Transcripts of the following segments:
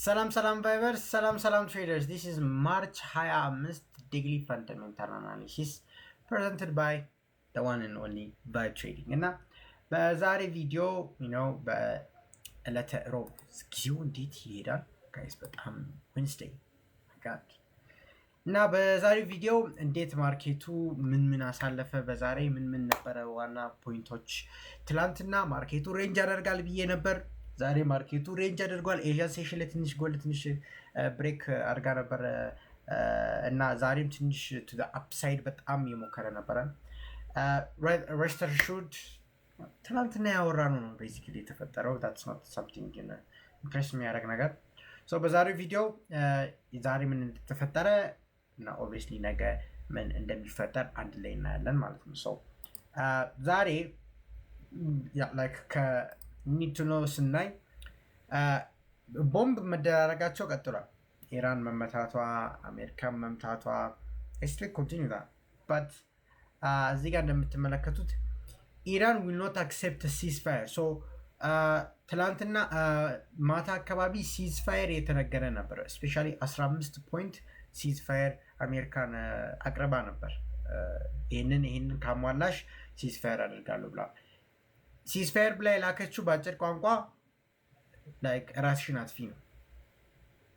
ሰላም ቫይቨርስ ሰላም traders. This is March 25 daily fundamental analysis presented by the one and only Vibe Trading እና በዛሬ ቪዲዮ በዕለተ ሮብ ጊዜው እንዴት ይሄዳል ጋይስ በጣም ዌንስዴይ ጋድ እና በዛሬው ቪዲዮ እንዴት ማርኬቱ ምን አሳለፈ በዛሬ ምን ነበረ ዋና ፖይንቶች ትላንትና ማርኬቱ ሬንጅ ያደርጋል ብዬ ነበር ዛሬ ማርኬቱ ሬንጅ አድርጓል ኤዥያን ሴሽን ላይ ትንሽ ጎልድ ትንሽ ብሬክ አድርጋ ነበር እና ዛሬም ትንሽ ቱ ዘ አፕሳይድ በጣም እየሞከረ ነበረ ሬስተር ሹድ ትናንትና ያወራነው ነው ቤዚክሊ የተፈጠረው that's not something ኢምፕሬስ የሚያደርግ ነገር ሶ በዛሬው ቪዲዮ ዛሬ ምን እንደተፈጠረ እና ኦብቪየስሊ ነገ ምን እንደሚፈጠር አንድ ላይ እናያለን ማለት ነው ሶ ዛሬ ላይክ need to know ስናይ ቦምብ መደራረጋቸው ቀጥሏል ኢራን መመታቷ አሜሪካን መምታቷ still continue that but እዚህ ጋር እንደምትመለከቱት ኢራን will not accept a ceasefire so ትላንትና ማታ አካባቢ ceasefire የተነገረ ነበር especially 15 point ceasefire አሜሪካን አቅርባ ነበር ይሄንን ካሟላሽ ceasefire አደርጋለሁ ብላ ceasefire ብላ ላከችው ባጭር ቋንቋ like ራስሽን አጥፊ ነው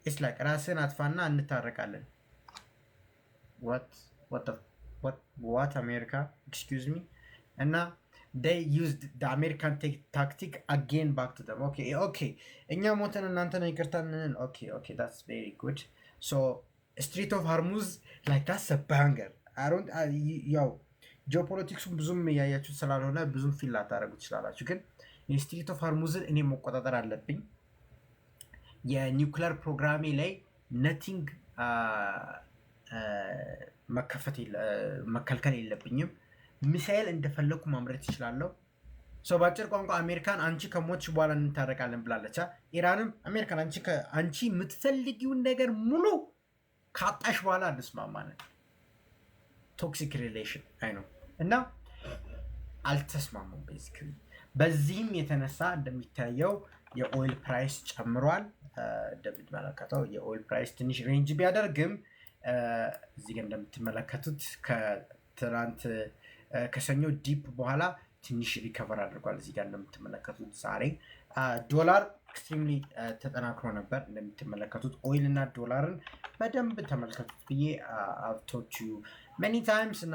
it's like ራስን አጥፋና እንታረቃለን what America excuse me and they used the American tactic again back to them okay እኛ ሞተን እናንተ ነው ይቅርታንን okay that's very good so Strait of Hormuz like that's a banger I don't ጂኦፖለቲክሱን ብዙም ያያችሁ ስላልሆነ ብዙም ፊል አታረጉት ይችላልላችሁ ግን የስትሬት ኦፍ ሃርሙዝን እኔ መቆጣጠር አለብኝ የኒውክሌር ፕሮግራሜ ላይ ነቲንግ መከልከል የለብኝም ሚሳኤል እንደፈለኩ ማምረት ይችላልው ሶ ባጭር ቋንቋ አሜሪካን አንቺ ከሞትሽ በኋላ እንታረቃለን ብላለች ኢራንም አሜሪካን አንቺ የምትፈልጊውን ነገር ሙሉ ካጣሽ በኋላ እንስማማለን ቶክሲክ ሪሌሽን አይ ነው እና አልተስማሙም ቤዚክሊ በዚህም የተነሳ እንደሚታየው የኦይል ፕራይስ ጨምሯል እንደምትመለከተው የኦይል ፕራይስ ትንሽ ሬንጅ ቢያደርግም እዚህ ጋር እንደምትመለከቱት ከትናንት ከሰኞ ዲፕ በኋላ ትንሽ ሪከቨር አድርጓል እዚህ ጋር እንደምትመለከቱት ዛሬ ዶላር ኤክስትሪምሊ ተጠናክሮ ነበር እንደምትመለከቱት ኦይል እና ዶላርን በደንብ ተመልከቱት ብዬ I've told you many times እና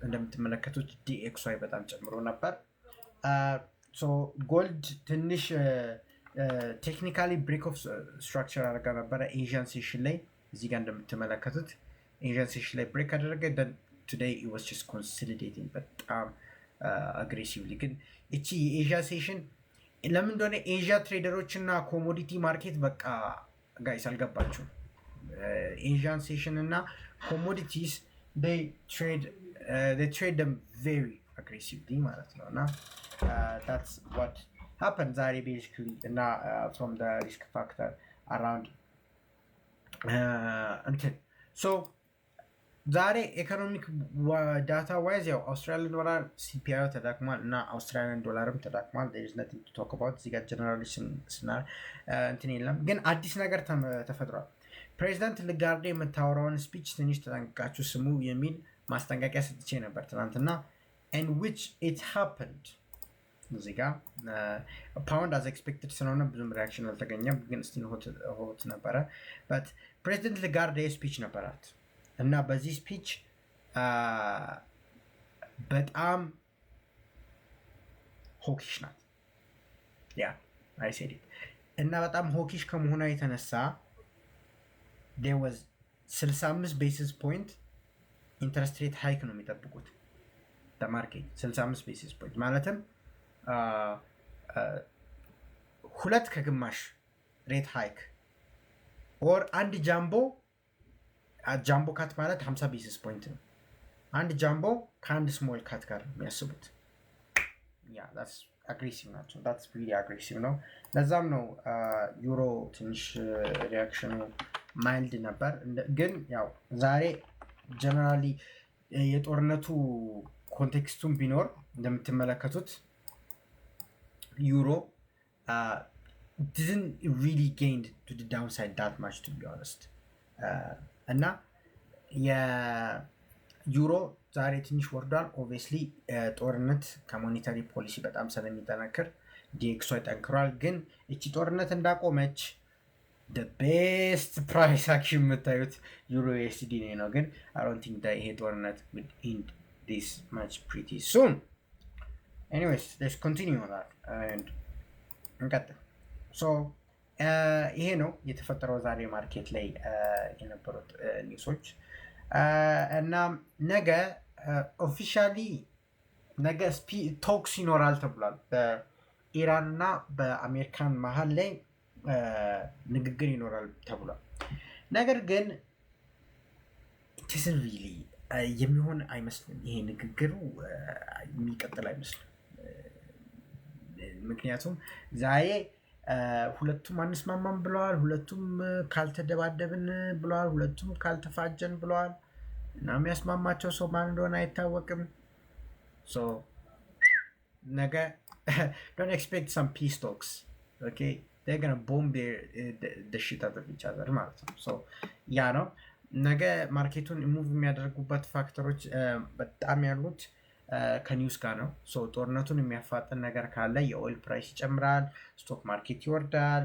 እንደምትመለከቱት DXY በጣም ጨምሮ ነበር so gold ትንሽ technically break of structure አድርጋ ነበር ኤዥያን ሴሽን ላይ እዚህ ጋር እንደምትመለከቱት ኤዥያን ሴሽን ላይ ብሬክ አደረገ then today it was just consolidating በጣም aggressively ግን እቺ የኤዥያ ሴሽን ለምን እንደሆነ ኤዥያ ትሬደሮች እና ኮሞዲቲ ማርኬት በቃ ጋይስ አልገባችሁም ኤዥያን ሴሽን እና ኮሞዲቲስ they trade them very aggressively ማለት ነው እና that's what happened ዛሬ basically እና from the risk factor around so ዛሬ ኢኮኖሚክ ዳታ ዋይዝ ያው አውስትራሊያን ዶላር ሲፒአይ ተዳክሟል እና አውስትራሊያን ዶላርም ተዳክሟል there is nothing to talk about እዚህ ጋር ጀነራሊሽን ስናር እንትን የለም ግን አዲስ ነገር ተፈጥሯል ፕሬዚዳንት ላጋርዴ የምታወራውን ስፒች ትንሽ ተጠንቅቃችሁ ስሙ የሚል ማስጠንቀቂያ ሰጥቼ ነበር ትናንትና and which it happened እዚህ ጋር ፓውንድ as expected ስለሆነ ብዙም ሪአክሽን አልተገኘም ግን ስቲል ሆት ነበረ but ፕሬዚዳንት ላጋርዴ ስፒች ነበራት እና በዚህ ስፒች በጣም ሆኪሽ ናት I said it እና በጣም ሆኪሽ ከመሆኗ የተነሳ there was 65 basis point interest rate hike ነው የሚጠብቁት በማርኬት 65 basis point ማለትም ሁለት ከግማሽ ሬት ሃይክ or አንድ ጃምቦ ካት ማለት 50 ቤሲስ ፖይንት ነው አንድ ጃምቦ ከአንድ ስሞል ካት ጋር የሚያስቡት that's aggressive ናቸው that's really aggressive ነው ለዛም ነው ዩሮ ትንሽ ሪአክሽኑ ማይልድ ነበር ግን ያው ዛሬ ጀነራሊ የጦርነቱ ኮንቴክስቱን ቢኖር እንደምትመለከቱት ዩሮ didn't really gain to the downside that much, to be honest. እና የዩሮ ዛሬ ትንሽ ወርዷል። ኦብቪየስሊ ጦርነት ከሞኔታሪ ፖሊሲ በጣም ስለሚጠነክር ዲኤክሷ ይጠንክሯል። ግን እቺ ጦርነት እንዳቆመች ቤስት ፕራይስ አክሽን የምታዩት ዩሮ ዩኤስዲ ነው። ግን አይ ዶንት ቲንክ ይሄ ጦርነት would end this much pretty soon. Anyways, let's continue on that and እንቀጥል። ሶ ይሄ ነው የተፈጠረው ዛሬ ማርኬት ላይ የነበሩት ኒውሶች እና ነገ ኦፊሻሊ ነገ ቶክስ ይኖራል ተብሏል። በኢራን እና በአሜሪካን መሀል ላይ ንግግር ይኖራል ተብሏል። ነገር ግን ቲስን ሪሊ የሚሆን አይመስልም። ይሄ ንግግሩ የሚቀጥል አይመስልም። ምክንያቱም ዛሬ ሁለቱም አንስማማም ብለዋል። ሁለቱም ካልተደባደብን ብለዋል። ሁለቱም ካልተፋጀን ብለዋል። እና የሚያስማማቸው ሰው ማን እንደሆነ አይታወቅም። ሶ ነገ don't expect some peace talks. Okay, they're gonna bomb the shit out of each other ማለት ነው። ሶ ያ ነው ነገ ማርኬቱን ሙቭ የሚያደርጉበት ፋክተሮች በጣም ያሉት ከኒውስ ጋር ነው። ሶ ጦርነቱን የሚያፋጥን ነገር ካለ የኦይል ፕራይስ ይጨምራል፣ ስቶክ ማርኬት ይወርዳል፣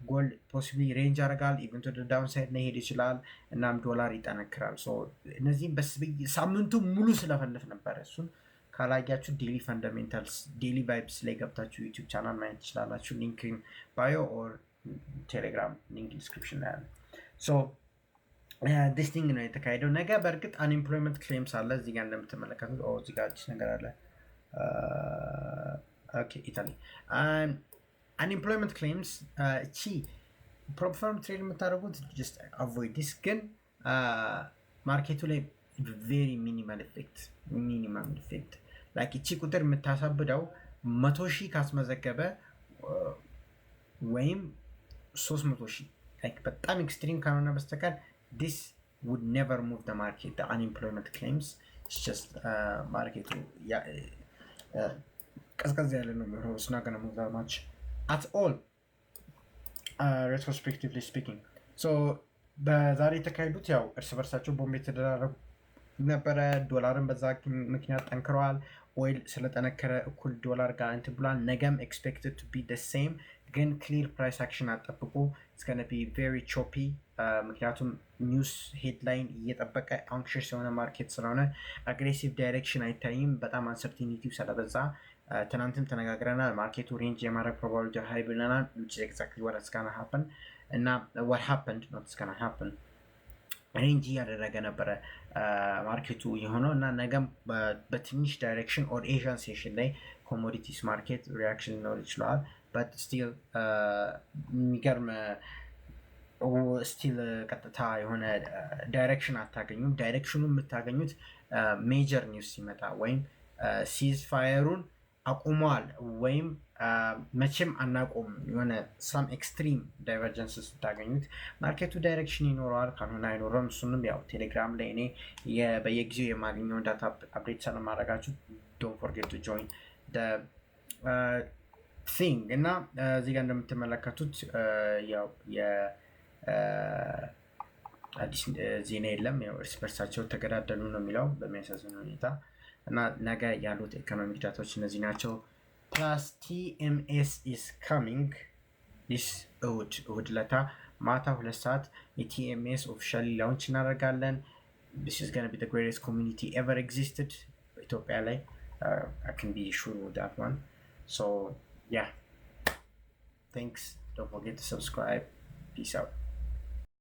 ጎልድ ፖሲብሊ ሬንጅ ያደርጋል፣ ኢቨን ቱ ዳውንሳይድ ሊሄድ ይችላል። እናም ዶላር ይጠነክራል። ሶ እነዚህም ሳምንቱ ሙሉ ስለፈለፍ ነበር። እሱን ካላያችሁ ዴሊ ፈንዳሜንታልስ ዴሊ ቫይብስ ላይ ገብታችሁ ዩቲዩብ ቻናል ማየት ትችላላችሁ። ሊንክን ባዮ ኦር ቴሌግራም ሊንክ ዲስክሪፕሽን ላይ አለ። ሶ ዲስ ቲንግ ነው የተካሄደው። ነገ በእርግጥ አንኤምፕሎይመንት ክሌምስ አለ። እዚህ ጋር እንደምትመለከቱት እዚህ ጋር አዲስ ነገር አለ። ኦኬ ኢታሊ አንኤምፕሎይመንት ክሌምስ እቺ ፕሮፐርም ትሬድ የምታደርጉት ጀስት አቮይድ ዲስ። ግን ማርኬቱ ላይ ቬሪ ሚኒማል ኢፌክት ላይክ እቺ ቁጥር የምታሳብደው 100,000 ካስመዘገበ ወይም 300,000 ላይክ በጣም ኤክስትሪም ካልሆነ በስተቀር this would never move the market. The unemployment claims, it's just market ቀዝቀዝ ያለ ነው የሚሆነው። it's not gonna move that much at all retrospectively speaking. so በዛሬ የተካሄዱት ያው እርስ በርሳቸው ቦምብ የተደራረጉ ነበረ። ዶላርን በዛ ምክንያት ጠንክረዋል። ኦይል ስለጠነከረ እኩል ዶላር ጋር እንትን ብሏል። ነገም expected to be the same ግን ክሊር ፕራይስ አክሽን አጠብቁ። it's gonna be very choppy ምክንያቱም ኒውስ ሄድላይን እየጠበቀ አንክሽስ የሆነ ማርኬት ስለሆነ አግሬሲቭ ዳይሬክሽን አይታይም። በጣም አንሰርቲኒቲው ስለበዛ ትናንትም ተነጋግረናል። ማርኬቱ ሬንጅ የማድረግ ፕሮባቢሊቲ ሃይ ብለናል። which is exactly what is gonna happen እና what happened not is gonna happen ሬንጅ እያደረገ ነበረ ማርኬቱ የሆነው እና ነገም በትንሽ ዳይሬክሽን ኦር ኤዥያን ሴሽን ላይ ኮሞዲቲስ ማርኬት ሪያክሽን ሊኖር ይችላል። but still የሚገርም ስቲል ቀጥታ የሆነ ዳይሬክሽን አታገኙም። ዳይሬክሽኑ የምታገኙት ሜጀር ኒውስ ሲመጣ ወይም ሲዝ ፋየሩን አቁሟል ወይም መቼም አናቆም የሆነ ሳም ኤክስትሪም ዳይቨርጀንስ ስታገኙት ማርኬቱ ዳይሬክሽን ይኖረዋል። ካልሆነ አይኖረም። እሱንም ያው ቴሌግራም ላይ እኔ በየጊዜው የማገኘውን ዳታ አፕዴት ስለማድረጋችሁ ዶንት ፎርጌት ቱ ጆይን ቲንግ እና እዚህ ጋር እንደምትመለከቱት ያው አዲስ ዜና የለም። ያው እርስ በርሳቸው ተገዳደሉ ነው የሚለው በሚያሳዝን ሁኔታ እና ነገ ያሉት ኢኮኖሚክ ዳታዎች እነዚህ ናቸው። ፕላስ ቲኤምኤስ ኢስ ካሚንግ ዲስ እሁድ ለታ ማታ 2 ሰዓት የቲኤምኤስ ኦፊሻሊ ላውንች እናደርጋለን። this is going to be the greatest community ever existed ኢትዮጵያ ላይ I can be sure with that one. So yeah, thanks, don't forget to subscribe. Peace out.